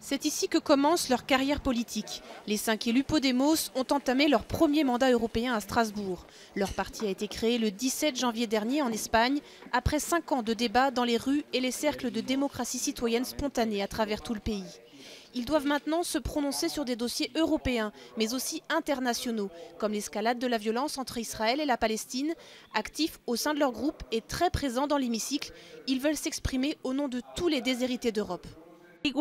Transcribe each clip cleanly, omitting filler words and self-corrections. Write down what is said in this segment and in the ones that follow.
C'est ici que commence leur carrière politique. Les 5 élus Podemos ont entamé leur premier mandat européen à Strasbourg. Leur parti a été créé le 17 janvier dernier en Espagne, après 5 ans de débats dans les rues et les cercles de démocratie citoyenne spontanée à travers tout le pays. Ils doivent maintenant se prononcer sur des dossiers européens, mais aussi internationaux, comme l'escalade de la violence entre Israël et la Palestine. Actifs au sein de leur groupe et très présents dans l'hémicycle, ils veulent s'exprimer au nom de tous les déshérités d'Europe. Il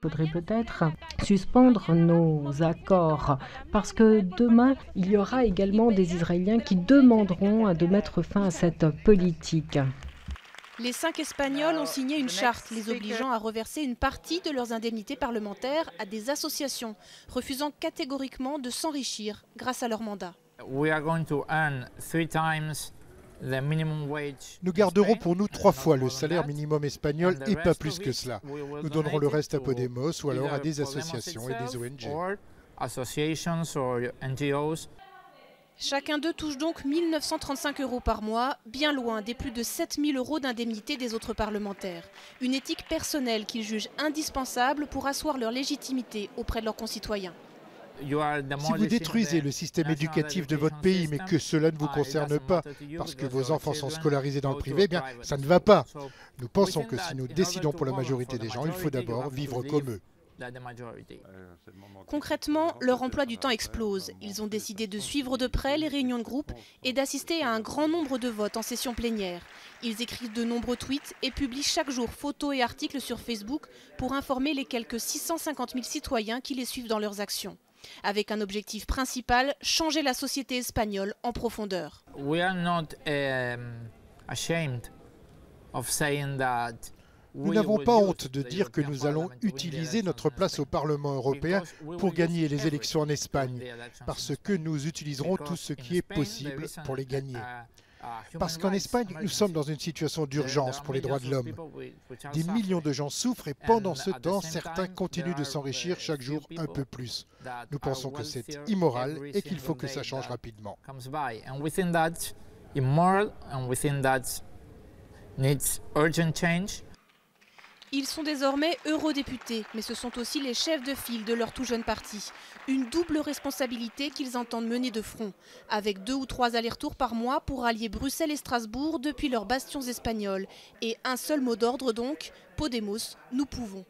faudrait peut-être suspendre nos accords parce que demain, il y aura également des Israéliens qui demanderont de mettre fin à cette politique. Les 5 Espagnols ont signé une charte les obligeant à reverser une partie de leurs indemnités parlementaires à des associations, refusant catégoriquement de s'enrichir grâce à leur mandat. Nous garderons pour nous 3 fois le salaire minimum espagnol et pas plus que cela. Nous donnerons le reste à Podemos ou alors à des associations et des ONG. Chacun d'eux touche donc 1 935 € par mois, bien loin des plus de 7 000 € d'indemnité des autres parlementaires. Une éthique personnelle qu'ils jugent indispensable pour asseoir leur légitimité auprès de leurs concitoyens. Si vous détruisez le système éducatif de votre pays, mais que cela ne vous concerne pas, parce que vos enfants sont scolarisés dans le privé, eh bien, ça ne va pas. Nous pensons que si nous décidons pour la majorité des gens, il faut d'abord vivre comme eux. Concrètement, leur emploi du temps explose. Ils ont décidé de suivre de près les réunions de groupe et d'assister à un grand nombre de votes en session plénière. Ils écrivent de nombreux tweets et publient chaque jour photos et articles sur Facebook pour informer les quelques 650 000 citoyens qui les suivent dans leurs actions. Avec un objectif principal, changer la société espagnole en profondeur. Nous n'avons pas honte de dire que nous allons utiliser notre place au Parlement européen pour gagner les élections en Espagne, parce que nous utiliserons tout ce qui est possible pour les gagner. Parce qu'en Espagne, nous sommes dans une situation d'urgence pour les droits de l'homme. Des millions de gens souffrent et pendant ce temps, certains continuent de s'enrichir chaque jour un peu plus. Nous pensons que c'est immoral et qu'il faut que ça change rapidement. Ils sont désormais eurodéputés, mais ce sont aussi les chefs de file de leur tout jeune parti. Une double responsabilité qu'ils entendent mener de front, avec 2 ou 3 allers-retours par mois pour allier Bruxelles et Strasbourg depuis leurs bastions espagnols. Et un seul mot d'ordre donc, Podemos, nous pouvons.